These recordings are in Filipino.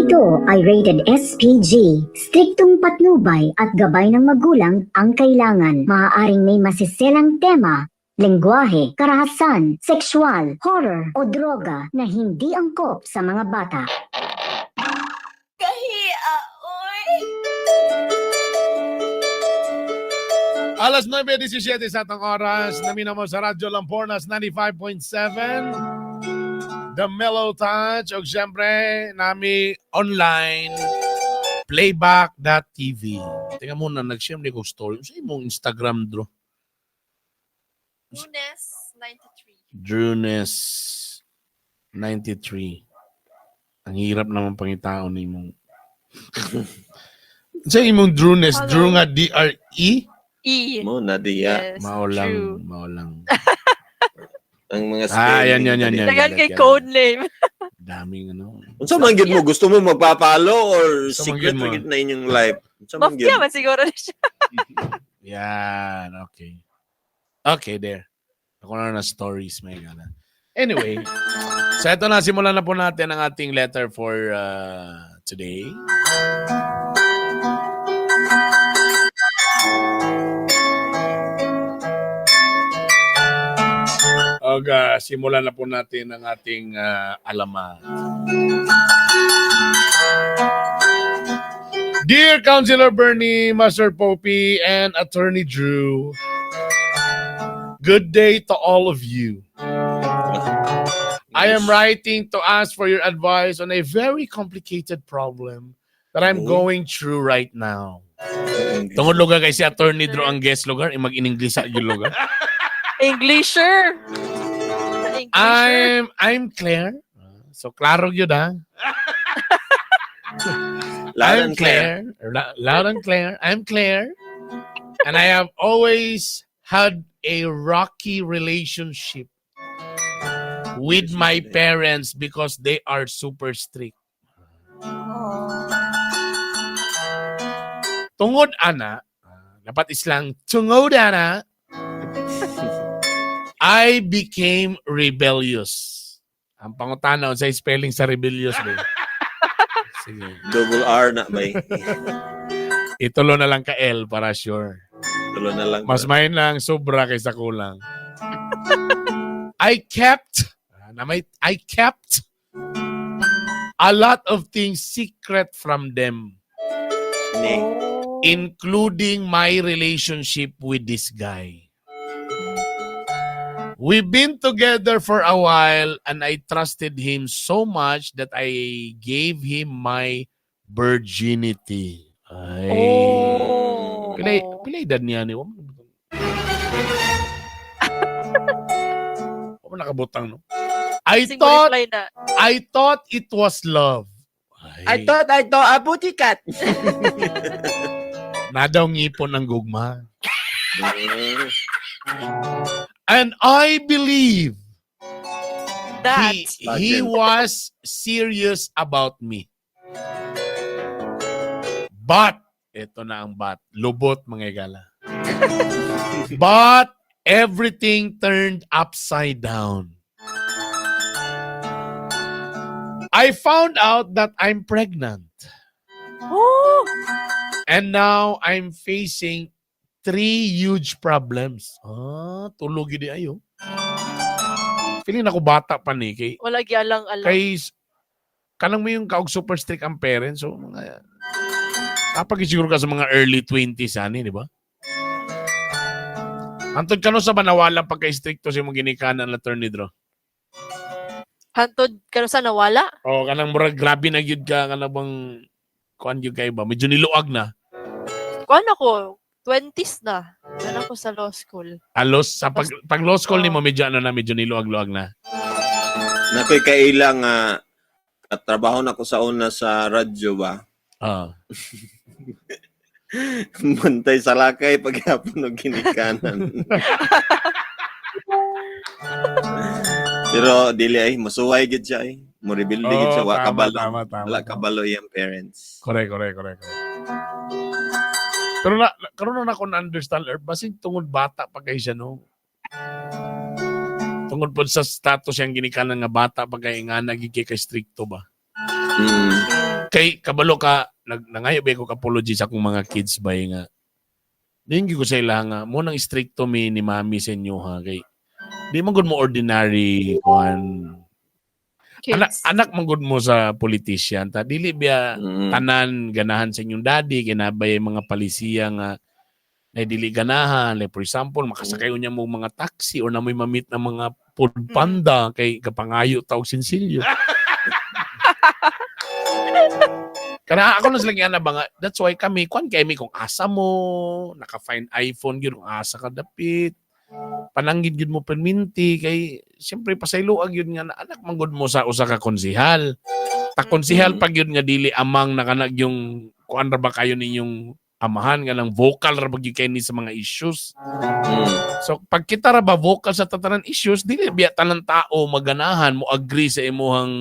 Ito ay rated SPG. Striktong patnubay at gabay ng magulang ang kailangan. Maaaring may masiselang tema, lengguwahe, karahasan, sexual, horror o droga na hindi angkop sa mga bata. Alas 9:17 sa atong oras. Namin mo sa Radyo Lampornas 95.7. The Mellow Touch. O siyempre, nami online. Playback.tv. Tingnan mo na, nag-share ko story. Sa imong Instagram, Drew. Drunes 93.93. Ang hirap naman pangitaon ni mong. Sa imong Drunes, Hello. Drew nga D-R-E? E. Mo Nadia. Yes, Maulang, true. maulang. Ang mga Yan. Tagal kay yan. code name. Daming ano. Unsa man gyud mo gusto mo magpapalo or Unsa man secret gyud mo? gyud na inyong life? Unsa man gyud? Mafia man siguro na siya. Yan, okay. Okay, there. Ako na stories, may gana. Anyway, so ito na, simulan na po natin ang ating letter for today. Simulan na po natin ang ating alamat. Dear Councilor Bernie, Master Poppy, and Attorney Drew, good day to all of you. I am writing to ask for your advice on a very complicated problem that I'm going through right now. Tungod lugar kay si Attorney Drew ang guest lugar, mag-in-English sa yung lugar. Englisher. I'm Claire. So klaro yun ha. Loud and clear. Loud and clear. I'm Claire. And I have always had a rocky relationship with my parents because they are super strict. Tungod ana, dapat islang tungod ana, I became rebellious. Ang pangutana sa spelling sa rebellious ba? Sige. Double R na bay. Itulo na lang ka L para sure. Tulo na lang. Mas main lang sobra kaysa kulang. I kept a lot of things secret from them, Ni. including my relationship with this guy. We've been together for a while and I trusted him so much that I gave him my virginity. Ay. Oh. Pilay edad niya ni Wam. Wala nakabutang, no? I thought it was love. I thought a putikat. Nadaw ngipon ng gugma. And I believe That. he was serious about me. But, ito na ang but. Lubot, mga igala. But, everything turned upside down. I found out that I'm pregnant. Oh. And now, I'm facing 3 huge problems. Tulog yun ayo. Feeling ako bata pa ni. Kay, Wala gyalang-alang. kanang mo yung kaog super strict ang parents. So, mga, kapag siguro ka sa mga early 20s, di ba? Antod ka no sa banawala pagka-stricto sa mong ginikanan na Attorney Drew. Hantod ka sa nawala? O, kanang murag grabe na yun ka, kanang bang, kuan yun kayo ba? Medyo niluag na. Kuan ako, 20s na. Yan ako sa law school. Alos, sa pag law school ni mo, medyo niluag-luag na. Nakoy kailang at trabaho na ko sa una sa radyo ba. Bantay sa lakay paghapon og ginikanan. Pero dili ay masuway gid siya ay. Mo rebuild gid siya wa kabalo. Wala kabalo yung parents. Correct. Pero karon na ako na-understand, basin tungod bata pa kay siya, no? Tungod po sa status yung ginikanan nga bata pa kay nga nagiging kay stricto ba? Kay kabalo ka nangayo ba ko apology sa akong mga kids ba nga. Dingi ko sa ila nga mo nang stricto mi ni mami sa inyo ha kay di man gud mo ordinary kuan. Anak man gud mo sa politician ta dili biya tanan ganahan sa inyong daddy kinabay mga palisiya nga na dili ganahan like for example makasakay unya mo mga taxi or na may mamit na mga food panda kay kapangayo taog sinsilyo. Kana ako lang silang yana ba nga, that's why kami kung asa mo naka-find iPhone gyud kung asa ka dapit pananggid gyud mo perminti kay siyempre pasayloag yun nga na anak manggod mo sa usa ka konsehal. Ta konsehal pag yun nga dili amang nakanag yung kuan ra ba kayo ninyong amahan nga lang vocal ra bagi kay ni sa mga issues. So pag kita ra ba vocal sa tatanan issues dili biya tanan tao maganahan mo agree sa imuhang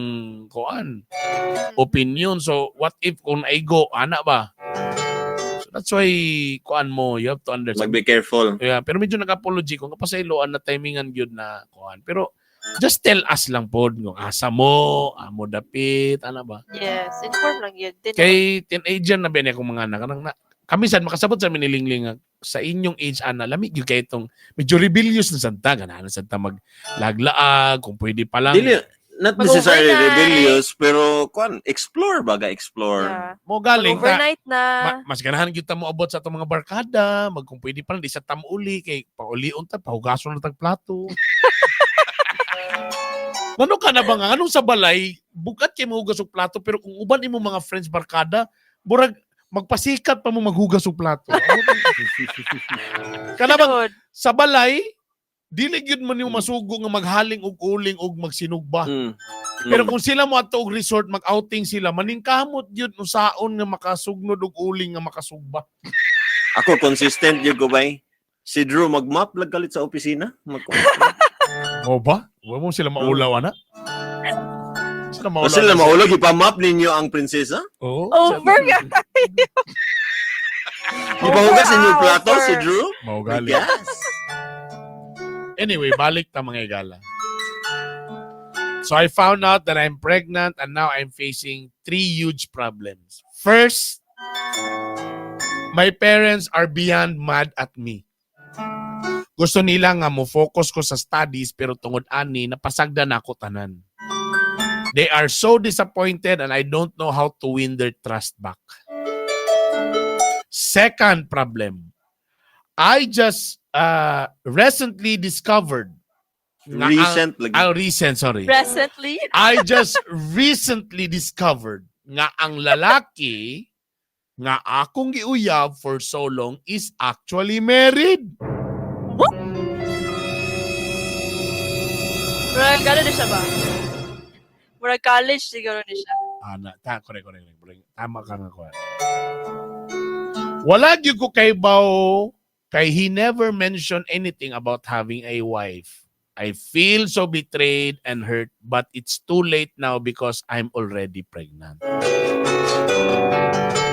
kuan opinion. So what if kung aigo ana ba? So that's why kuan mo you have to understand. Mag be careful. Yeah, pero medyo nag-apology kung kapasayloan na timingan gyud na kuan. Pero just tell us lang pod kung asa mo, amo dapit, ana ba? Yes, inform lang yun. Kay teenager na ba niya kung mga anak na kami sad makasabot sa minilingling nga sa inyong age ana lami gyud kay itong medyo rebellious na santa ganahan santa maglaglaag kung pwede pa lang. Dili, not necessarily Mag-overnight. rebellious, pero explore baga, explore. Yeah. Mo galing ta. Overnight na. Mas ganahan gyud ta mo abot sa atong mga barkada, kung pwede pa lang di sa tamuli kay paulion ta pahugason na tag plato. Ngano ka na ba nga anong sa balay bukat kay mahugas og plato pero kung uban imo mga friends barkada burag magpasikat pa mo maghugas og plato. Kana bang sa balay dili gyud man yung masugo nga maghaling og uling og magsinugba. Pero kung sila mo ato og resort mag-outing sila maningkamot gyud usaon nga makasugnod og uling nga makasugba. Ako consistent yung gubay. Si Drew mag-map lagkalit sa opisina. O ba? Wa mo sila maulaw ana? Sila maulaw. Sila maulog ipamap ninyo ang prinsesa? Oo. Over ka. Ipahugas ninyo yung plato si Drew? Maugali. Yes. Anyway, balik ta mga igala. So I found out that I'm pregnant and now I'm facing 3 huge problems. First, my parents are beyond mad at me. Gusto nila nga mo focus ko sa studies pero tungod ani napasagda na ako tanan. They are so disappointed and I don't know how to win their trust back. Second problem, I just recently discovered Recently. Presently. I just recently discovered nga ang lalaki nga akong giuyab for so long is actually married. Murag gano'n na siya ba? Murag college siguro na siya. Correct. Tama ka nga ko. Wala gyud ko kay Bao kay he never mentioned anything about having a wife. I feel so betrayed and hurt but it's too late now because I'm already pregnant.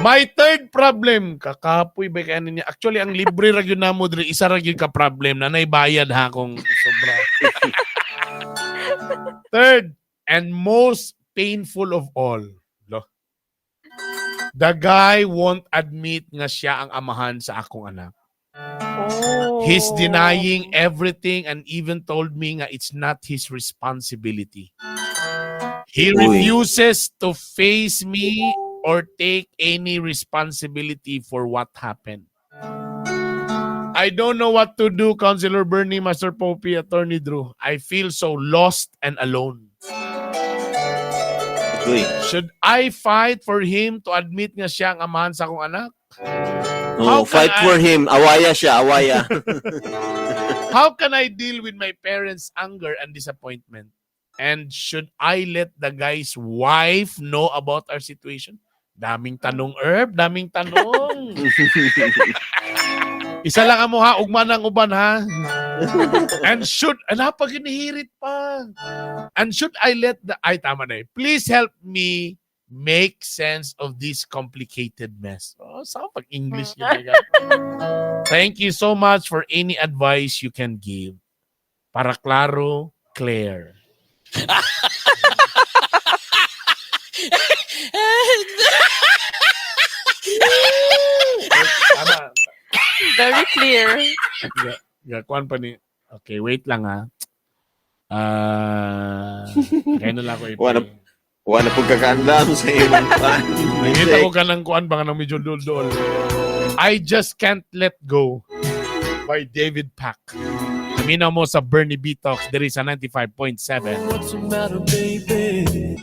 My third problem, kakapoy ba kaya niya? Actually, ang libre ra gyud namo diri isa ra gyud ka problem na bayad ha kung sobra. Third and most painful of all, the guy won't admit nga siya ang amahan sa akong anak. Oh. He's denying everything and even told me nga it's not his responsibility. He refuses to face me or take any responsibility for what happened. I don't know what to do, Councilor Bernie, Master Poppy, Attorney Drew. I feel so lost and alone. Should I fight for him to admit nga siya ang amahan sa akong anak? Oh, fight for him. Awaya siya, awaya. How can I deal with my parents' anger and disappointment? And should I let the guy's wife know about our situation? Daming tanong, Herb. Daming tanong. Isa lang mo ha, ugma ng uban ha. And pag hinihirit pa. And should I let tama na eh. Please help me make sense of this complicated mess. Oh, saan pag English niya? Thank you so much for any advice you can give. Para klaro, Claire. clear. Kuan pa ni. Okay, wait lang ha. Kaya na lang ako Wala- Wala po kakaandam sa imong pan. Nakita ko ka ng kuan ba ng medyo dul-dul. I Just Can't Let Go by David Pack. Naminaw mo sa Bernie B Talks diri sa 95.7.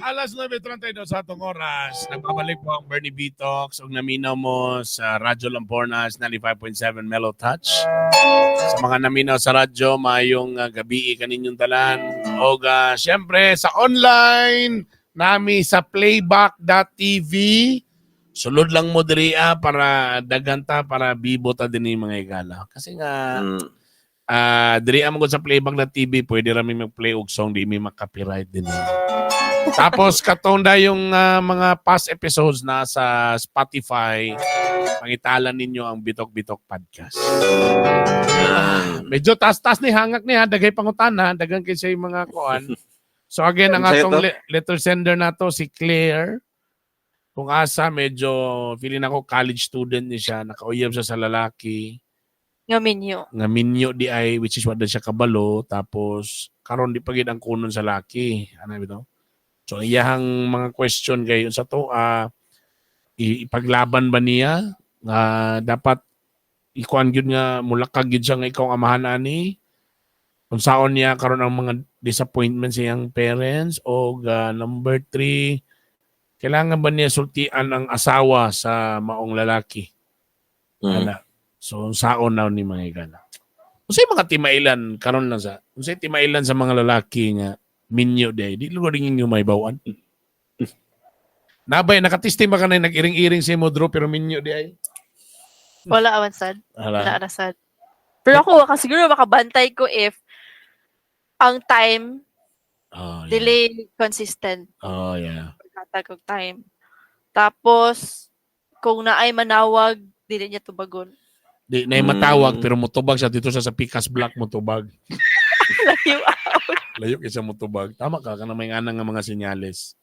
Alas 9:32 sa atong oras. Nagbabalik po ang Bernie B Talks ug naminaw mo sa Radyo Lampornas 95.7 Mellow Touch. Sa mga naminaw sa radyo, mayong gabi kaninyong talan. O syempre sa online nami sa playback.tv. Sulod lang mo diri para daganta para bibo ta din mga igala. Kasi nga diri amon sa playback.tv pwede ra mi mag-play og song di mi ma-copyright din. Tapos katonda yung mga past episodes na sa Spotify. Pangitalan ninyo ang Bitok-Bitok Podcast. Medyo taas-taas ni hangak niya, dagay pangutana, dagang kay sa mga kuan. So again, ang atong letter sender na to si Claire. Kung asa, medyo feeling ako college student ni siya, nakauyab siya sa lalaki. Nga minyo. Nga minyo di ay, which is what siya kabalo. Tapos, karon di pagid ang kunon sa laki. Ano bitaw? So, iyahang mga question kayo sa to, ipaglaban ba niya? Dapat ikuan gyud nga mulakag gyud siya nga ikaw ang amahan ani. Kung saon niya karon ang mga disappointments sa iyang parents o number 3, kailangan ba niya sultian ang asawa sa maong lalaki? Ana. So saon na ni mga igala. Unsay mga timailan karon lang sa unsay timailan sa mga lalaki nga minyo day di lugar ning may bawan. Nabay nakatisting ba kanay nag-iring-iring si mo draw pero minyo di ay. Wala awan sad. Ala. Wala na sad. Pero ako, siguro makabantay ko if ang time, delay consistent. Oh, yeah. Pagkatag og time. Tapos, kung naay manawag, dili niya tubagon. Di na matawag pero mutubag siya dito sa Picas Black mutubag. Layo out. Layo kay sa mutubag. Tama ka kana may anang nga mga senyales.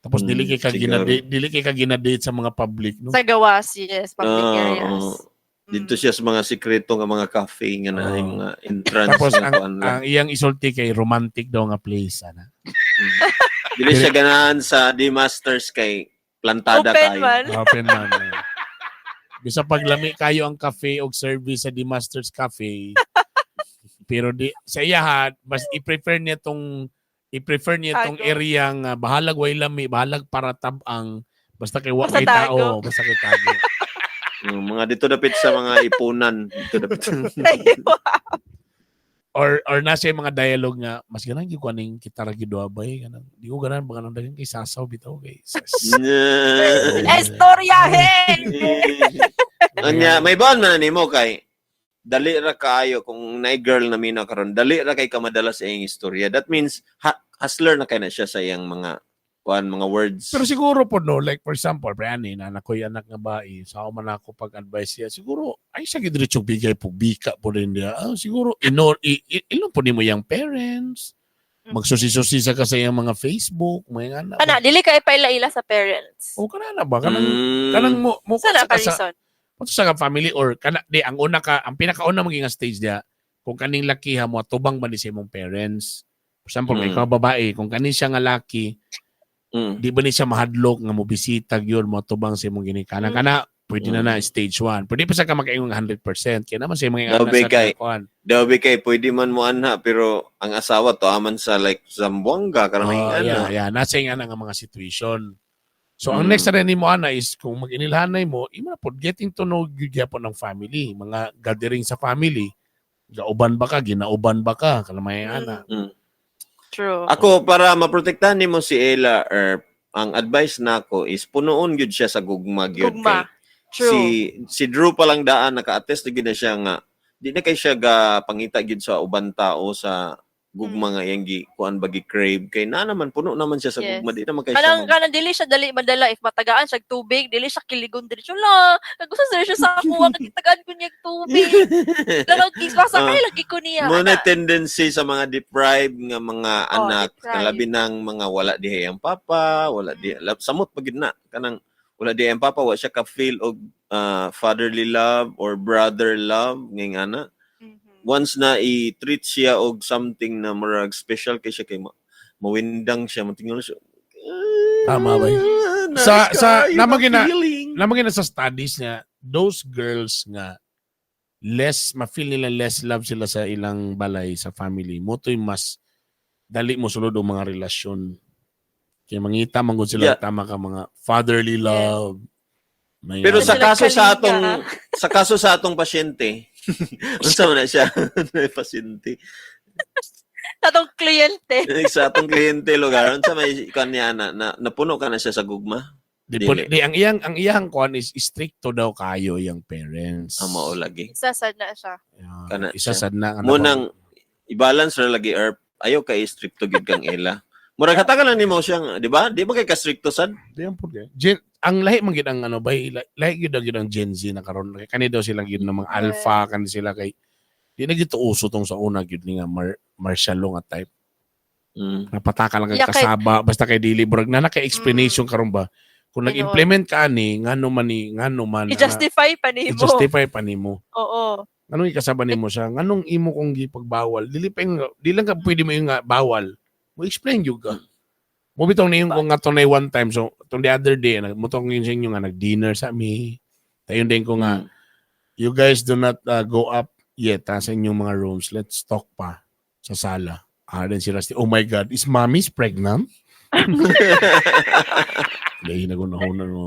Tapos dili kay ka ginadate sa mga public, no? Sa gawas, yes, public areas. Dito siya sa mga sikreto nga mga cafe nga na mga entrance. Tapos nga kuan lang. ang iyang isulti kay romantic daw nga place ana. Dili siya ganahan sa D-Masters kay plantada Open kayo. man. Open man. Bisa paglami kayo ang cafe og service sa The Masters Cafe. Pero di sa iyahan, mas i-prefer niya tong area nga bahalag way lami, bahalag para tabang basta kay wa may tao, basta kay tago. Mga dito dapit sa mga ipunan. Dito dapit. or nasa yung mga dialogue nga mas ganang gyud kuning kita ra gyud abay kanang di ko ganan mga nang dagan kay sasaw bitaw kay. Estoryahin. Anya, may baon man nimo kay dali ra kaayo kung nay girl na mina karon dali ra kay ka madalas sa iyang istorya. That means hustler na kay na siya sa iyang mga mga words. Pero siguro po no, like for example, Brianny, na nakoy anak nga bae, sa man ako pag-advise siya, siguro ay sa gidretsong bigay po bika po rin niya. Siguro ilong po nimo yang parents. Magsusi-susi sa ka sa iyang mga Facebook, mga anak. Ana, dili ka ipaila-ila sa parents. O kana ba kanang mo Sana ka reason. sa ka family or kana di ang pinakauna maging stage dia kung kaning laki ha mo tubang ba ni sa imong parents. For example, may ikaw babae, kung kaning siya nga laki, di ba ni siya mahadlok nga mo bisita gyud mo tubang sa imong ginikanan kana pwede na stage 1. Pwede pa sa ka makaingon 100% kaya naman sa mga anak Daw kay pwede man mo anha pero ang asawa to aman sa like Zamboanga karaming nasa yung nga mga situation. So ang next na rin mo ana is kung mag-inilhanay mo imo pod getting to know gyapon ng family, mga gathering sa family. Gauban ba ka, ginauban ba ka, kalamay ana. True. Ako, para maprotektahan nimo si Ella, ang advice nako is punuon gyud siya sa gugma gyud. Gugma. True. Si Drew pa lang daan naka-attest gyud na siya nga di na kay siya ga pangita gyud sa uban tao sa gugma nga yang kuan bagi crave kay na naman puno naman siya sa gugma di naman kay siya. Kanang dili siya dali madala if matagaan siya tubig, dili siya kiligon diretso la. Gusto siya sa ako kitagaan ko niya tubig. Lang kisbasa kay lagi ko niya. Muna tendency sa mga deprived nga mga anak, labi ng mga wala dihay ang papa, wala di samot pagid na kanang Wala di ang papa, wa siya ka-feel og fatherly love or brother love, ngayong ana. Mhm. Once na i-treat siya og something na marag special kay siya, kay mawindang siya, matingnan siya. Tama ba? Namagin na sa studies nga, those girls nga, ma-feel nila less love sila sa ilang balay, sa family. Moto'y mas dali mo sulod ang mga relasyon. Kaya mangita manggod sila, Yeah. tama ka, mga fatherly love. May, Pero sa Sila kaso sa kalinga. atong pasyente, unsa man na siya, may pasyente. Tatong kliyente. Sa atong kliyente lugar, unsa may kanya na napuno ka na siya sa gugma? ang iyang kwan is stricto daw kayo yung parents. Mao lagi. Isasad na siya. Yeah, Kana isasad na. Munang i-balance ra lagi Erp. Ayaw kay stricto gid kang ila. Murag hatagan lang nimo siyang, di ba? Di ba kay ka stricto sad? Di ang puti. Ang lahi man gid ang ano bay, lahi gid ang Gen Z na karon. Kani daw sila gid ng mga alpha, kan sila kay di na gito uso tong sa una gid ni nga martial law nga type. Napataka lang kang Yeah, kay- kasaba basta kay dili burag na naka-explanation karon ba. Kung nag-implement ka ani ngano man I-justify pa nimo. i-justify pa nimo. Oo. Anong ikasaba nimo siya? Nganong imo kong gipagbawal? Dili lang ka pwede mo yung nga bawal. Mo explain jud ka. Mo bitong niyon ko nga tunay one time, so tong the other day mutong yun sa inyo nga nag-dinner sa mi. Tayon din ko nga you guys do not go up yet sa inyong mga rooms. Let's talk pa sa sala. Then si Rusty, oh my God, is mommy's pregnant? Dahil nagunahunan mo.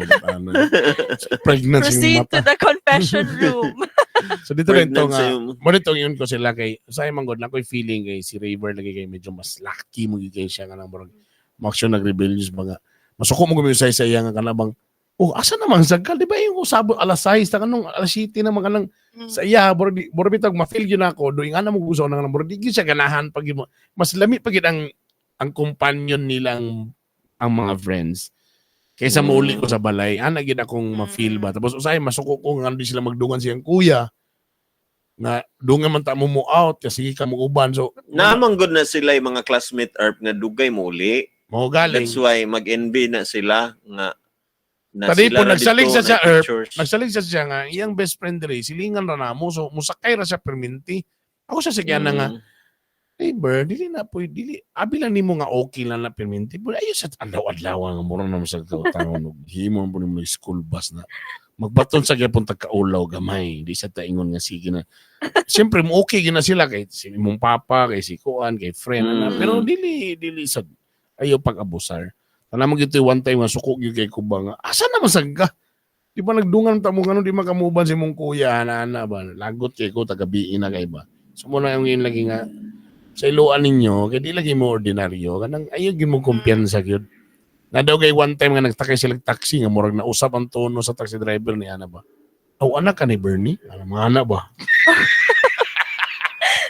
Pregnant si Proceed mata. to the confession room. So dito rin ito Pregnant nga, sa'yo. monitong yun ko sila kay, sa imang god, na ko'y feeling kay si Raver lagi kay medyo mas lucky mo kay siya nga nang barang maksyon nag-rebellious mga, masuko mo kami sa iya nga kanabang, oh, asa naman sagkal, di ba yung usabo alas 6, ta kanong alas 7 na mga nang sa iya, boro bitag ma-feel yun ako, doon nga na mo gusto na boro di siya ganahan pag mas lamit pag ang companion nilang ang mga friends. Kaysa mauli ko sa balay, gid akong ma-feel ba. Tapos usay masuko ko nga di sila magdungan siyang kuya. Na dungan man ta mo out kasi ka mo uban. So Namang good na sila yung mga classmate Erp nga dugay muli. mo galing. That's why mag-envy na sila nga na Tadi po sila ra nagsalig dito, sa siya Erp. nag-church. Nagsalig sa siya nga iyang best friend diri silingan ra namo so musakay ra siya perminti. Ako sa sagyan na nga hey, Bird, dili na po, dili, abi lang nimo nga okay lang na perminti. Pero ayos at adlaw-adlaw nga mura naman sa tangon. Himo po nimo school bus na. Magbaton sa gyapon tagkaulaw gamay. Di sa taingon nga sige na. Siyempre, mo okay gina sila kay si imong papa, kay si Kuan, kay friend. Na, pero dili sa ayaw pag-abusar. Tanamang gito one time nga suko gyud kay Kuba nga. Asa naman sagka? Di ba nagdungan ta mo ngano di makamuban si mong kuya ana ba? Lagot kay ko tagabiin na kay ba. So mo na yung yun lagi nga sa iluan ninyo, kaya di lagi mo ordinaryo, kanang ayaw mo kumpiyansa gyud. Na daw kay one time nga nagtakay sila taxi nga murag nausap ang tono sa taxi driver ni ana ba. Oh, anak ka ni Bernie? Ano mga anak ba?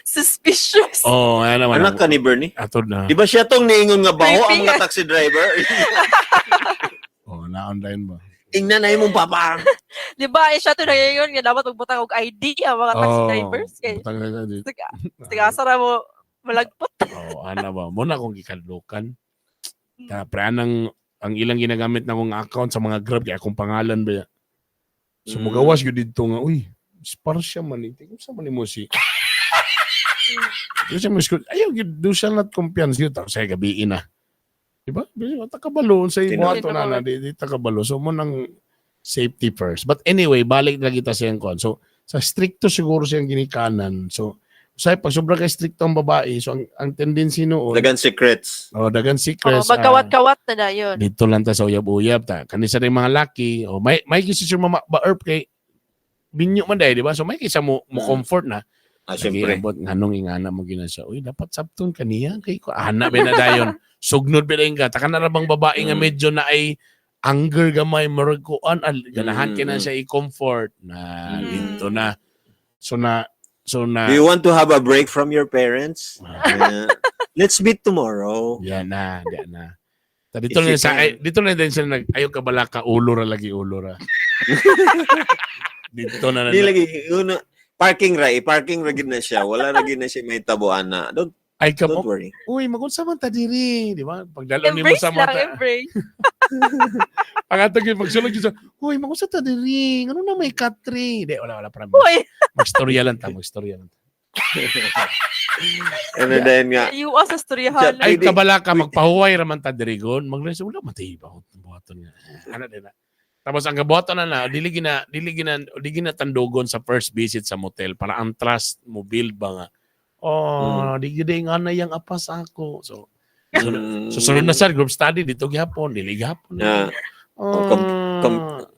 Suspicious. Oh, ano naman. Anak ka ni Bernie? Atod na. Di ba siya tong niingon nga baho ang Creepy. mga taxi driver? Oh, na-online ba? Ingnan na mong papa. Di ba, siya ito nangyayon nga dapat magbutang og ID ang mga taxi Oh, drivers. Kay, butang na dito. sige, asa na mo malagpot. Oh, ana ba? Muna akong gikadlukan. Pre, ang ilang ginagamit na akong account sa mga Grab, kaya akong pangalan ba? So, magawas yun dito nga, uy, sparsya man ito. Kung saan man mo si... Kasi mo ayaw, do siya not kumpiyansa yun. Tapos ay gabiin na. Diba? Takabalo sa iyo Tinawag. ato na di takabalo. So, mo nang safety first. But anyway, balik na kita siyang kon. So, sa stricto siguro siyang ginikanan. So, pag sobra kay stricto ang babae, so ang tendency noon, Dagan secrets. dagan Oh, secrets. magkawat-kawat na yun. Dito lang ta sa uyab-uyab ta. Kanisa rin mga laki. May kisi siya ba-erp kay binyo man dahil, di ba? So, may kisa mo comfort na. Siyempre. Nag-iabot, nganong ingana mo gina siya. Uy, dapat sabton kaniya. Kay ko, anak ba na dayon. Sugnod ba na ka. Taka na rabang babae nga medyo na ay anger gamay, maragkuan, ganahan kina siya i-comfort. Na, dito na. So na, Do you want to have a break from your parents? Let's meet tomorrow. yan na. Dito na din sila ayaw ka bala ka, ulo ra lagi, ulo ra. Dito na Di lagi, parking ra gid na siya. Wala ra gid na siya may tabuan na. Ay ka Don't mo, worry. uy, magunsa man ta diri, di ba? Pagdalo ni mo Embrace sa lang, mata. embrace. Pangatag yung magsulog yun sa, uy, magunsa ta diri, ano na may katri? Di, wala, promise. Uy, Magstorya lang ta, magstorya lang ta. And then nga, iwa sa storyahan. Ay, Pwede. kabala ka, magpahuway raman ta diri gon. Magreso, wala, matiba. Buhaton nga. Ano din na. Tapos ang gabuhaton na, dili gina tandugon sa first visit sa motel para ang trust mo build ba nga. Oh, di gid nga na yang apas ako. So, susunod na sa group study dito gihapon, dili gihapon. Yeah. Oh,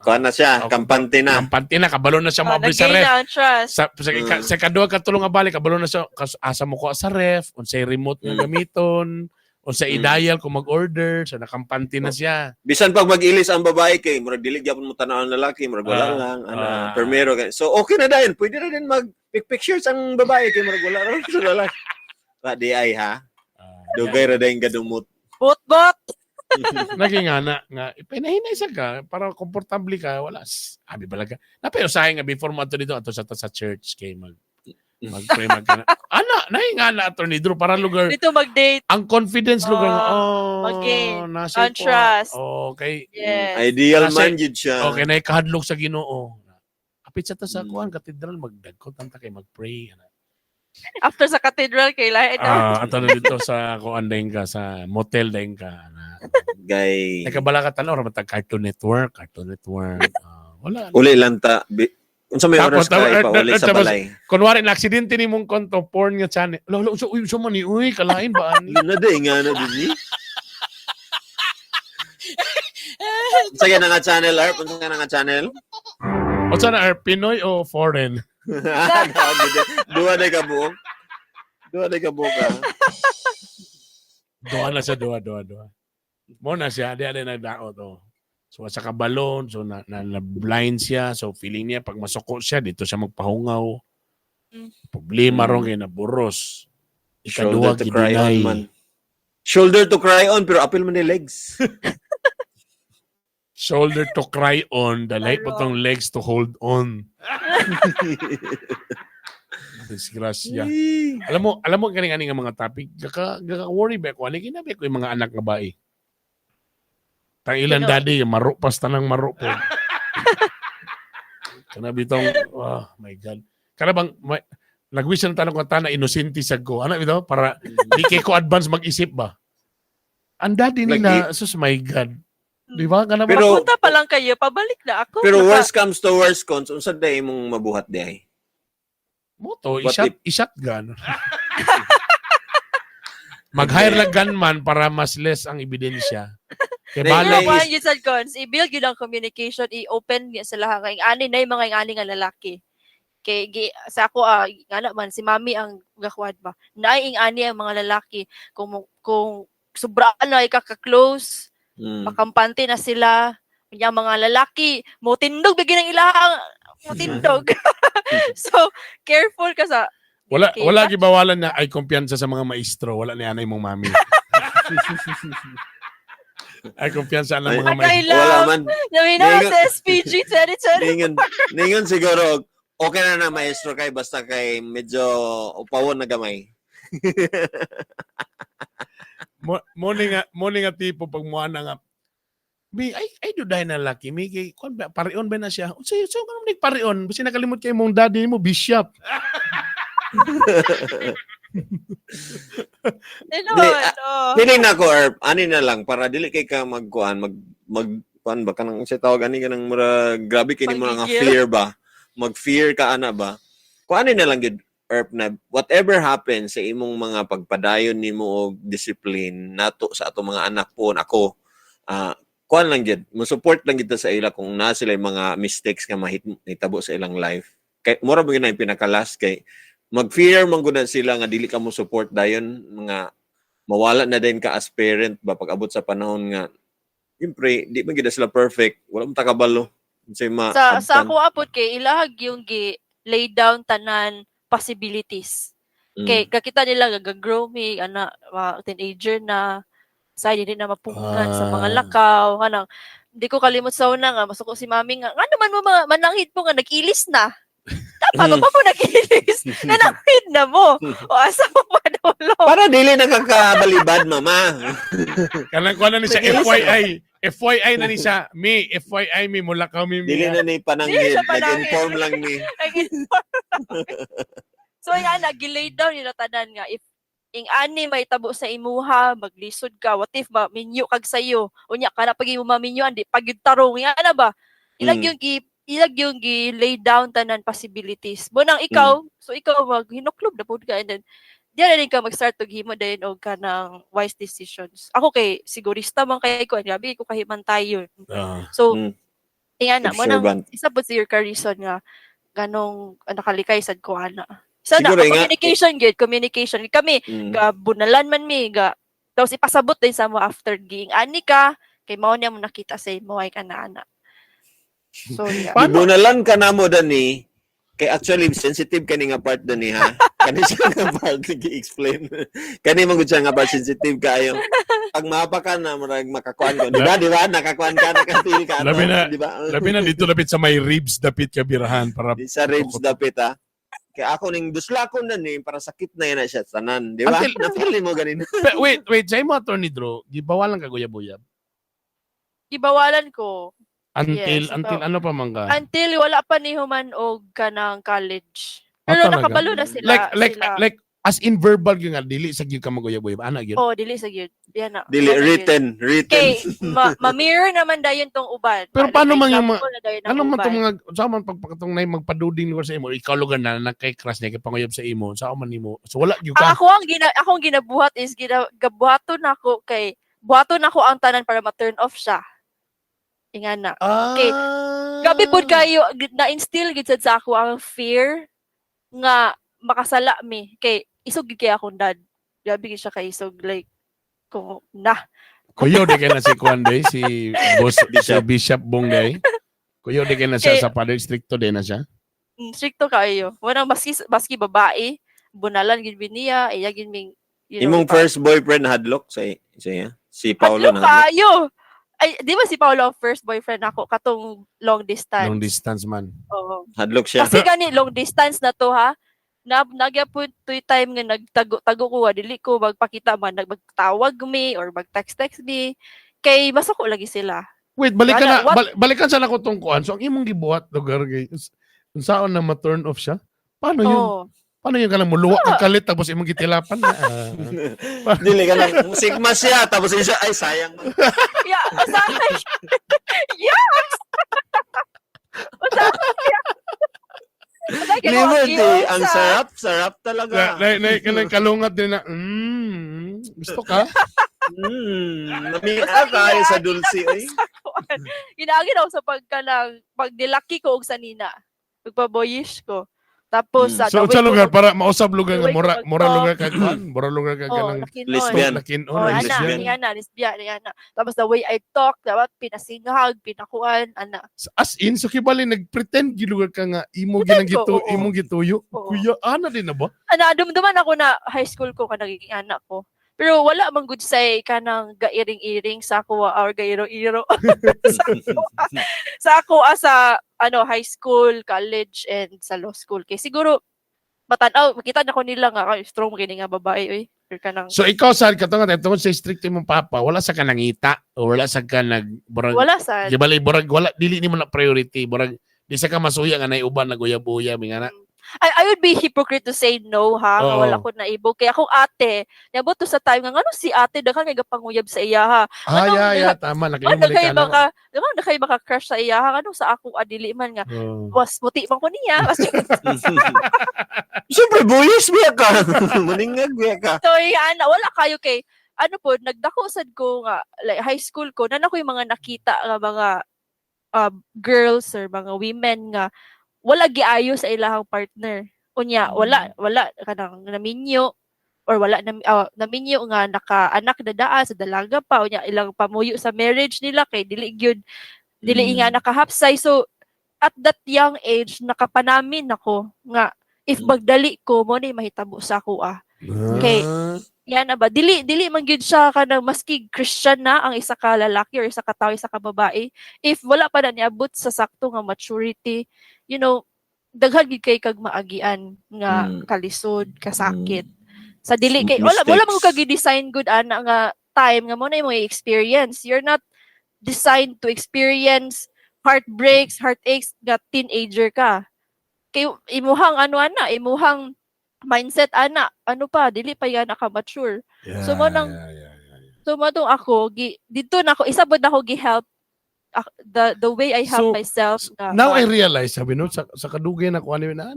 kuha na siya, kampante na. kampante na, kabalo na siya mabri sa Nag-gain ref. na ang trust. Sa kadua katulong nga balik, kabalo na siya, asa mo ko sa ref, unsay remote nga gamiton, unsay i-dial kung mag-order, so nakampante na siya. Bisan pag mag-ilis ang babae kay murag dili gyapon mo tanaw ang lalaki, murag wala lang, permero kay. So okay na dayon, pwede na din mag-pictures ang babae kay murag wala ra sa lalaki. Pa di ay ha. Dugay ra dayon gadumot. Bot-bot. Naging nga pinahinay sa ka para komportable ka, wala. Abi balaga. Napay usahay nga before mo ato dito ato sa church kay mag-pray magkana. Nahinga na ato ni Drew para lugar Dito mag-date. ang confidence lugar nga mag-gain. nasa Ang trust. Okay. Yes. Ideal Kasi- man jud siya. Okay, naikahadlok sa Ginoo. Apit sa ta sa Mm. kuan katedral magdagko tanta kay mag-pray. After sa cathedral, kailangan na. Ato na dito sa kuan dayon ka sa motel dayon ka. Gay. Nakabala ka tanaw ra matag Cartoon Network. Wala. Uli lang ta. Unsa may Tapos, oras ka ipauli sa tapos- balay. Kunwari na aksidente ni mong konto porn nga channel. Lolo, so man ni uy kalain ba ani? Yun na day nga na din. Unsa ka na nga channel, Arp? Unsa ka na nga channel? O sana are Pinoy o foreign? Dua day ka buok. Dua day ka buok ka. Doa na siya, doa. Mo na siya, di na nagdaot oh. So sa kabalon, so na blind siya, so feeling niya pag masuko siya dito siya magpahungaw. Problema ron kay naburos. Ikaduha Shoulder to cry on gidinay. man. Shoulder to cry on pero apil man ni legs. Shoulder to cry on, the light po tong legs to hold on. Disgrasya. Alam mo ganing nga mga topic, gaka worry ba ko ani kinabi ko yung mga anak nga bae. Tang ilan daddy maro pas tanang maro po. Kana bitong oh my god. Kana bang nagwish na tanong ko tana inosente sad ko. Ano bitaw para di kay ko advance mag-isip ba. Ang daddy nila sus my god. Di ba? Kana Pero- ba? Papunta pa lang kayo, pabalik na ako. Pero Baka- worst comes to worst cons, unsa day mong mabuhat day? Moto, What i-shotgun. Mag-hire lang gunman para mas less ang ebidensya. Kaya Nay, Pero bala, nay, kuhan yun sa cons, i-build yun ang communication, i-open yun sa lahat. Kaya ani na yung mga ingani nga lalaki. Sa ako, nga man, si mami ang gakwad ba. Naay ingani ang mga lalaki. Kung sobraan na ikaka-close, makampante na sila. Yung mga lalaki, motindog, bigyan ng ilahang motindog. So, careful ka sa... wala gibawalan na ay kumpiyansa sa mga maestro. Wala ni anay mong mami. Ay kumpiyansa ng mga maestro. Wala man. Namina Ningon- sa SPG 2020. Ningon siguro okay na maestro kay basta kay medyo upawon na gamay. Morning nga tipo pag mo nga ay duday na laki mi kay kon ba parion ba na siya so kung nig parion basi nakalimot kay mong daddy mo bishop Feeling na ko Erp, ani na lang para dili kay ka magkuan kuan ba kanang sa tawag ani kanang mura grabe kini mo nga Pagigil. fear ba. Mag-fear ka ana ba? Kuan na lang gid Erp na whatever happens sa imong mga pagpadayon nimo og discipline nato sa ato mga anak po ako kuan lang gid mo support lang gid sa ila kung na sila yung mga mistakes nga mahitabo sa ilang life kay mura ba gyud na yung pinaka-last kay mag-fear man gud sila nga dili ka mo support dayon mga mawala na din ka as parent ba pag abot sa panahon nga siyempre di man gid sila perfect wala mo takabalo say Sa ako apod kay ilahag yung lay down tanan possibilities. Kay kakita nila gag-grow me ana teenager na sa hindi na mapungan sa mga lakaw kanang di ko kalimot sa una nga masuko si mami nga naman mo mananghid po nga nag-ilis na Ano pa po nakilis? Nanakid na mo. O asa mo pa dolo? Para dili nakakabalibad, mama. Kanang kuha na ni siya, Sige, FYI. FYI na ni siya. FYI, mula kami. Dili na ni Dili pananghid. siya pananghid. Nag-inform lang ni. So yan, nag-lay down yung tanan nga. If ing ani may tabo sa imuha, maglisod ka. What if maminyo kag sayo? Unya ka na pag mo maminyo, andi pag yung tarong. Yan na ba? Ilag yung lay down tanan possibilities. Bunang ikaw, so ikaw maghinuklob na pud ka, and then diyan na rin ka mag-start to himo dayon og kanang wise decisions. Ako kay sigurista man kay ko, gabi ko kahimantayon. So inga na mo nang Observant. isa pud your reason nga ganong nakalikay sad ko ana. So na Siguro nga, communication kami ga bunalan man mi ga tapos ipasabot din sa mo after giing ani ka kay mao niya mo nakita sa imo ay kana. So yeah. Ibunalan ka na mo dani. Kay actually sensitive kani nga part dani ha. Kani siya nga part gi-explain. Kani man gud siya nga part sensitive kayo. Pag mapa ka na marag makakuan ko. Di ba? Nakakuan ka, nakafeel ka. Labi na, di ba? labi na dito lapit sa may ribs dapit kabirahan para Di sa ribs dapit ha. Kaya ako ning dusla ko na ni para sakit na yan na siya tanan. Di ba? Until- Napili mo ganin. wait, sa imo attorney Drew, gibawalan ka guyab-uyab. Ibawalan ko Until Yes, ano pa man ka? until wala pa ni human og kanang college. Ah, Pero talaga? nakabalo na sila. Like as in verbal gyud nga dili sa gyud ka maguyab-uyab. Ana gyud. Oh, dili sa gyud. Yan na. Dili, Yan na gyud. written. Kay ma-mirror naman dayon tong uban. Pero paano man yung Example na dayon ng Ano man uban. tong mga sa man pagpakatong nay magpaduding lugar sa imo, ikaw lugar na kay crush niya kay panguyab sa imo. Sa man nimo. So wala gyud ka. Akong ginabuhat is gabuhaton ako kay buhaton ako ang tanan para ma-turn off siya. Inga na. Okay. Gabi pod kayo na-instill gid sad sa ako ang fear nga makasala mi kay isog gid kay akong dad. Gabi gid siya kay isog like kung Kuyo di kay na si Kwan day, si boss Bishop Bongday. Kuyo di kay na siya sa father stricto din na siya. stricto kayo. Wala maski babae, bunalan gid niya, iya gid ming Imong first boyfriend hadlock sa iya? Si Paulo Hadlok na hadlock? kayo. Ay, di ba si Paolo ang first boyfriend ako katong long distance? Long distance man. Oo. Hadlock siya. Kasi gani long distance na to ha. Nagyapon toy time nga nagtago ko dili ko magpakita man magtawag mi or mag-text me kay basta ko lagi sila. Wait, balikan na What? balikan sa nako tong kuan. So ang imong gibuhat lugar kay kung saan na ma-turn off siya? Paano yun? Oh. Paano yun ka lang muluwa kag kalit tapos imong gitilapan na? Dili ka lang. Sigma siya. Tapos yun siya, ay sayang. Yeah, usahay. Yes. Liberty. Ang sarap talaga. na kalungat din na gusto ka? Namia kayo sa dulce. Oy. Ginaagi daw sa pagdilaki ko og sanina. Pagpaboyish ko. Tapos sa So sa lugar para mausab lugar nga the way ko mura mag-talk. lugar kag kuan, mura lugar kag ganang Lesbian. lakin Oh, na ana, lesbian. lesbian, ana. Tapos the way I talk, dapat pinasinghag, pinakuan, ana. As in so kibali nagpretend gilugar ka nga imo Pretend ginang ko, oo. imong gituyo. Oo. Kuya ana din na ba? Ana, dumduman ako na high school ko ka nagiging anak ko. Pero wala man good say kanang gairing-iring sa ako or gairo-iro. sa ako sa high school, college and sa law school. Kay siguro makita na ko nila nga strong kini nga babae oy. Or kanang So ikaw sad ka nga tungod sa strict imong papa, wala sa kanangita o wala sa kanag burag wala sa gibali burag wala dili nimo na priority burag di sa ka masuya nga nay uban naguyab-uyab nga na. I would be hypocrite to say no ha, nga Oo. wala ko naibog. Kaya akong ate, niabot to sa time nga ano si ate daghang nga panguyab sa iya ha. Ah, Anong tama Ano nakimali kay ka na. baka crush sa iya ha, ano sa akong adili man nga. Oh. Was puti man ko niya. Kasi Siyempre, buyos biya ka. Maningag biya ka. so yan, wala kayo kay ano po, nagdako sad ko nga like high school ko, nan ako yung mga nakita nga mga girls or mga women nga wala giayo sa ilahang partner. Unya, wala kanang naminyo or wala naminyo nga naka-anak na daa sa dalaga pa. Unya, ilang pamuyo sa marriage nila kay dili nga nakahapsay. So, at that young age, nakapanamin ako nga if magdali ko mo ni mahitabo sa ako Okay. Yan na ba? Dili man gyud siya kanang maski Christian na ang isa ka lalaki or isa ka tao, isa ka babae. If wala pa na niabot sa sakto nga maturity, daghan gid kay kag maagian nga Mm. kalisod, kasakit. Sa dili kay Mistakes. wala mo kag design good ana nga time nga mo na imong experience. You're not designed to experience heartbreaks, heartaches nga teenager ka. Kay imuhang imuhang mindset ana, ano pa dili pa yan ka mature. So, mo nang- So matong ako dito na ako isa pod ako gi-help the way I help So, myself Now I realize, sabi no, sa kadugay na kuha na,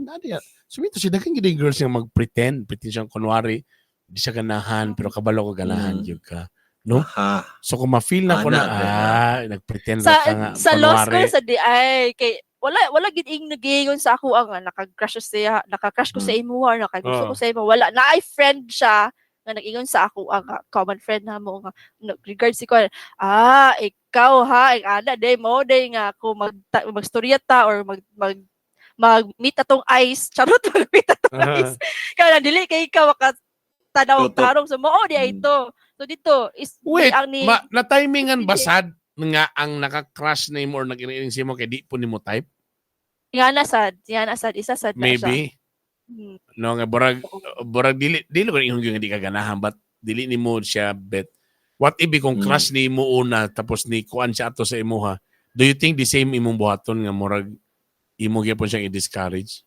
sumito siya, dagang gini girls yung pretend siyang kunwari, di siya ganahan, pero kabalo ko ganahan, Mm. yun ka. No? Aha. So kung ma-feel na ko na, nagpretend na ka nga, sa law kunwari. school sa DI kay wala gid ing nagiingon sa ako ang naka-crush siya, naka-crush ko sa imo or naka-gusto ko sa imo. Wala na ay friend siya nga nag-ingon sa ako ang common friend na mo nga regard si ko ikaw ha ang ana day mo day nga ako magstorya ta or mag-meet atong ice charot mag-meet atong ice kaya dili kay ikaw tanaw Tutok. tarong sa mo di ay ito so dito is Wait, ang ni na-timingan ba sad nga ang naka-crush na mo or nag-ining mo kay di po ni mo type? Yan na sad isa sad na siya. Maybe. No nga burag dili ko yung hindi ka ganahan but dili ni mo siya bet. What if kung crush ni mo una tapos ni kuan siya ato sa imuha? Do you think the same imong buhaton nga murag imo gyapon siyang i-discourage?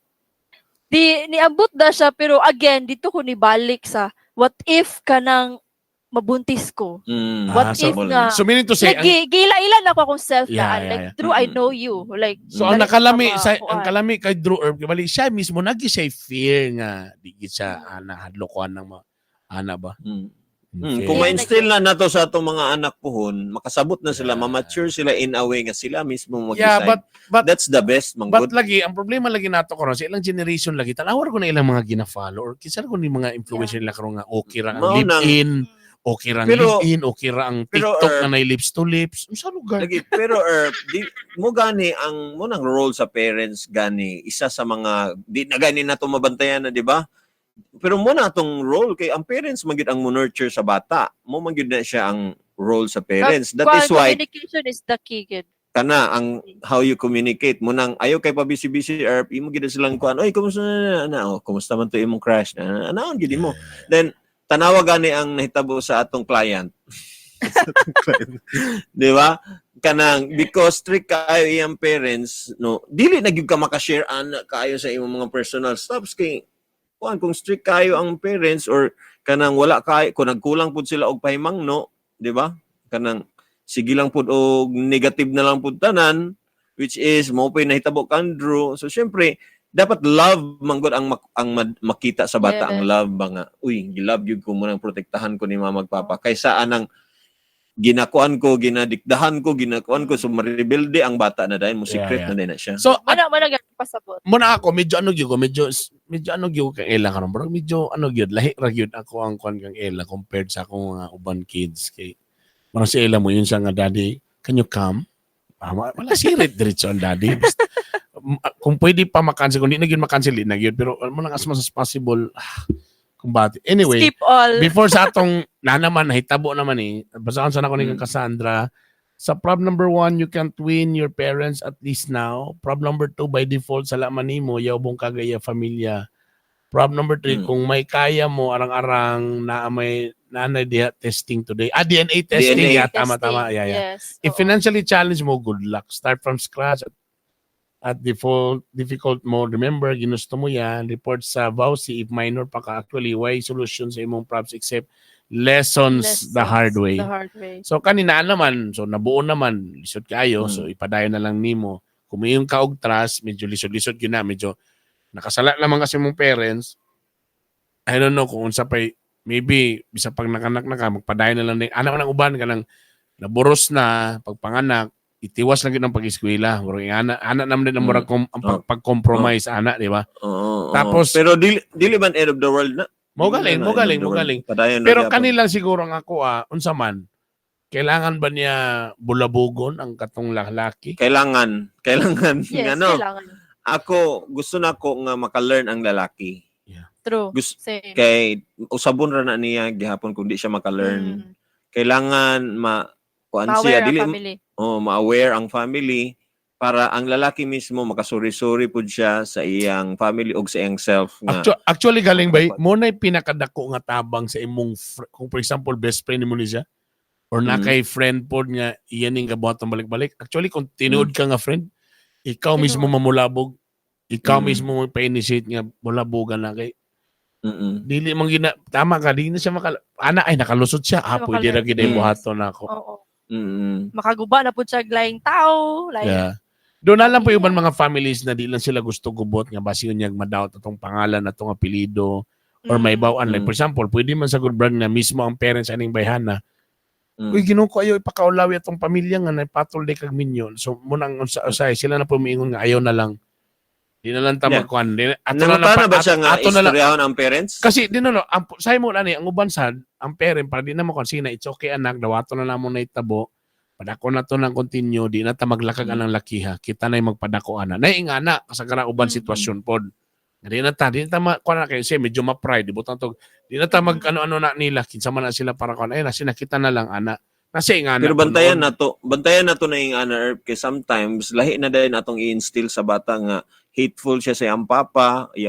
Di niabot na siya pero again dito ko nibalik sa what if kanang mabuntis ko. What if nga So meaning to say, like, gila-ila na ako akong self Yeah, na yeah, like yeah. true I know you like so ang dali nakalami sa ang kalami kay Drew Herb bali siya mismo nagi siya fear nga di gid siya hadlokuan ng ana ba? Okay. Kung ma-instill na nato sa atong mga anak pohon, makasabot na sila, ma-mature sila in a way nga sila mismo Yeah, mag-decide. but That's the best, but manggod. lagi ang problema lagi nato karon sa ilang generation lagi tanawar ko na ilang mga gina-follow or kinsa ko ni mga influencer nila karon nga okay ra ang Mao nang- live-in, okay ra ang Pero- live-in, okay ra ang pero, TikTok na nay lips to lips. Unsa lugar? Lagi, pero di mo gani ang mo nang role sa parents gani isa sa mga di na gani nato mabantayan na, di ba? Pero mo na atong role kay ang parents magid ang mo-nurture sa bata. Mo magid na siya ang role sa parents. That is why communication is the key gid. kana ang how you communicate mo nang ayo kay pabisi-bisi or imo gid silang kuan oy kumusta na oh, kumusta man to imong crush na anaon gid mo then tanawa gani ang nahitabo sa atong client di ba kanang because strict kayo iyang parents no dili na gyud ka maka-share ana kayo sa imong mga personal stuffs kay kuan kung strict kayo ang parents or kanang wala kay kung nagkulang pud sila og pahimangno di ba kanang sige lang pud og negative na lang pud tanan which is mo pa nahitabo kan Drew so syempre dapat love manggod ang makita sa bata ang love ba nga uy gilove gyud ko mo nang protektahan ko ni mama ug papa kaysa anang ginakuan ko ginadikdahan ko ginakuan ko so marebelde ang bata na dahil mo secret Yeah. na din na siya So Mana pasabot. muna ako medyo ano gyud ko medyo ano gyud kang Ella karon bro medyo ano gyud lahi ra gyud ako ang kuan kang Ella compared sa akong mga uban kids kay parang si Ella mo yun siya nga daddy can you come wala sirit diretso ang daddy basta, kung pwede pa makancel kung di na gyud makancel di na gyud pero mo lang as much as possible kung bati anyway Skip all. before sa atong na naman nahitabo naman basahan sana ko ni kang Cassandra sa prob number 1 you can't win your parents at least now prob number 2 by default sa laman nimo yaubong kagaya familia prob number 3 kung may kaya mo arang-arang na may nanay diha testing today DNA testing DNA. ya tama yeah. Yes. If oo. financially challenged mo, good luck. Start from scratch. At default, difficult mo, remember, ginusto mo yan. Report sa VAUSI if minor pa ka. Actually, why solution sa imong props except lessons the hard way. The hard way. So, kanina naman, so nabuo naman, lisod kayo, so ipadayon na lang nimo. Kung mayroong ka og trust, medyo lisod-lisod yun na, medyo nakasala naman kasi mong parents. I don't know kung unsa pa, maybe, bisa pag nakanak na ka, magpadayon na lang din. Anak ng uban ka lang, naburos na, pagpanganak, itiwas lang yun ang pag-eskwela. Anak naman din ang murag ang pag-compromise, anak, di ba? Tapos- pero dili man end of the world na. Mo galing. Padayon na Pero gyapon. kanilang siguro nga ako, unsa man, kailangan ba niya bulabugon ang katong lalaki? kailangan Yes, ano kailangan. ako gusto na ko nga maka-learn ang lalaki True. Gusto- Same. kay usabon ra na niya gihapon kung di siya maka-learn kailangan kuan Ma-aware siya ang dili family. ma-aware ang family para ang lalaki mismo makasuri-suri pud siya sa iyang family o sa iyang self nga. Actually galing ba, mo na pinakadako nga tabang sa imong, kung for example, best friend mo ni siya, or na kay friend pod nga, iyan yung kabuhatang balik-balik. Actually, kung tinuod ka nga friend, ikaw mismo mamulabog, ikaw mismo mo pa-initiate nga mulabogan na kay, dili mong tama ka, di na siya ana ay nakalusot siya, pwede ra gid buhaton nako. Oo. Makaguba na pud siya laing tao, like Yeah. Doon na lang po yung ibang mga families na di lang sila gusto gubot nga basi yun yung madoubt atong pangalan, atong apelido, or may bawaan. Like, for example, pwede man sa good brand nga mismo ang parents aning bayhana. Uy, ginuko kayo ipakaulawi atong pamilya nga napatol di kag minyon. So, munang usay sila na pumiingon nga ayaw na lang. Di na lang tamagkuan. Nangutana ba siya nga istoryahon ang parents? Kasi, di na say mo na ang uban sad, ang parent, para di na mo konsina, it's okay anak, dawato na namon na itabo. Padako na to ng continue, di na ta maglakag anang lakiha. Kita na yung magpadako ana. Naingana, kasagara uban sitwasyon pod. Di na ta kuan na kayo siya, medyo ma-pride. Butang to, di na ta mag-ano-ano na nila. Kinsa man na sila para kuan. Ay, nakita na lang ana. Nasa ingana. Pero bantayan na to na yung ana, kay sometimes, lahi na dahil natong i-instill sa bata nga, hateful siya sa iyang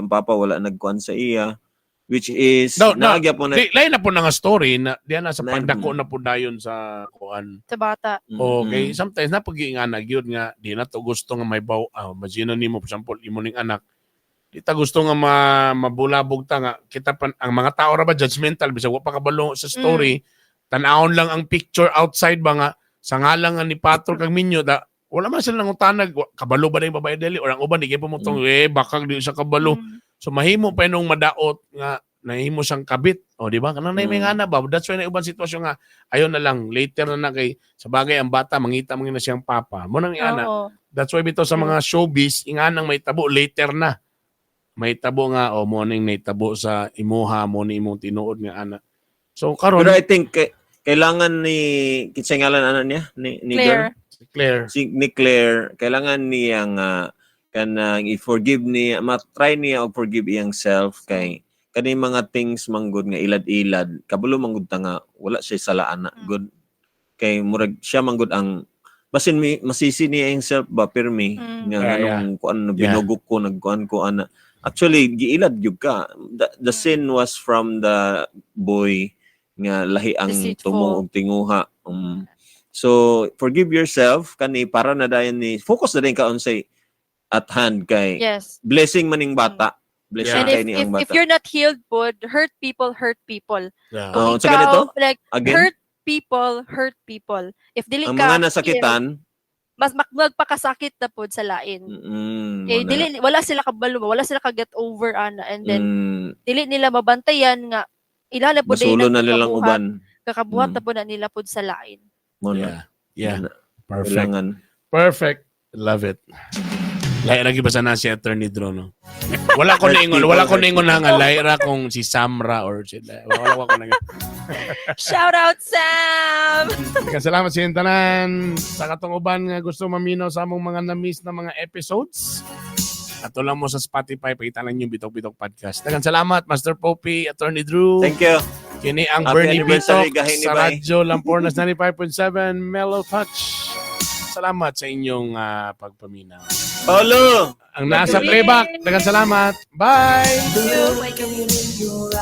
papa wala nagkuan sa iya. Which is, naagya po na... Lain na po na nga story na diyan na sa pagdako na po dayon sa kuan. sa bata. Okay, sometimes napag-iingana gyud nga di na to gusto nga may baw, imagine nimo for example imo ning anak. Di ta gusto nga mabulabog ta nga kita pa ang mga tao ra ba judgmental bisag wa pa kabalo sa story. Tan-awon lang ang picture outside ba nga sa ngalan nga ni Patrol kag Minyo da wala man sila nangutanag kabalo ba na yung babae deli or ang uban di kay pumutong bakag di sa kabalo. So mahimo pa nung madaot nga nahimo siyang kabit. O di ba? Kanang may ngana ba? That's why na ibang sitwasyon nga ayon na lang later na kay sa bagay ang bata mangita man na siyang papa. Mo nang ingana. That's why bito sa mga showbiz inganang may tabo later na. May tabo nga mo ning naitabo sa imuha mo ni imong tinuod nga ana. So karon Pero I think kailangan ni kinsay ngalan ana niya ni Claire. ni Claire kailangan niya nga kanang i-forgive niya, matry niya og forgive iyang self kay kani mga things manggod nga ilad-ilad kabalo manggod ta nga wala siya salaan na good kay murag siya manggod ang basin masisi niya iyang self ba pirmi nga anong kuan binugok ko nagkuan ko ana actually giilad gyud ka the sin was from the boy nga lahi ang tumong og tinguha so forgive yourself kani para na dayon ni focus na din ka on say at hand kay blessing maning bata blessing kay ni ang bata if you're not healed pod hurt people so ganito like again hurt people if dili ang ka mga nasakitan mas magpakasakit na pod sa lain dili wala sila kabalo wala sila ka get over ana and then dili nila mabantayan nga ilala pod masulo na nilang uban kakabuhat na pod na nila pod sa lain perfect love it. Laira giba sana si Attorney Dro, no? Wala ko ningon na nga laira kung si Samra or si wala ko na. Shout out Sam. Salamat sa tanan sa katong uban nga gusto maminaw sa among mga na-miss na mga episodes. Ato lang mo sa Spotify pakita lang yung Bitok Podcast. Daghang salamat Master Poppy, Attorney Drew. Thank you. Kini ang Bernie Bitok sa Radyo Lampornas 95.7 Mellow Touch. Salamat sa inyong pagpaminaw. Paulo! Ang nasa playback. Daghang salamat. Bye! Thank you.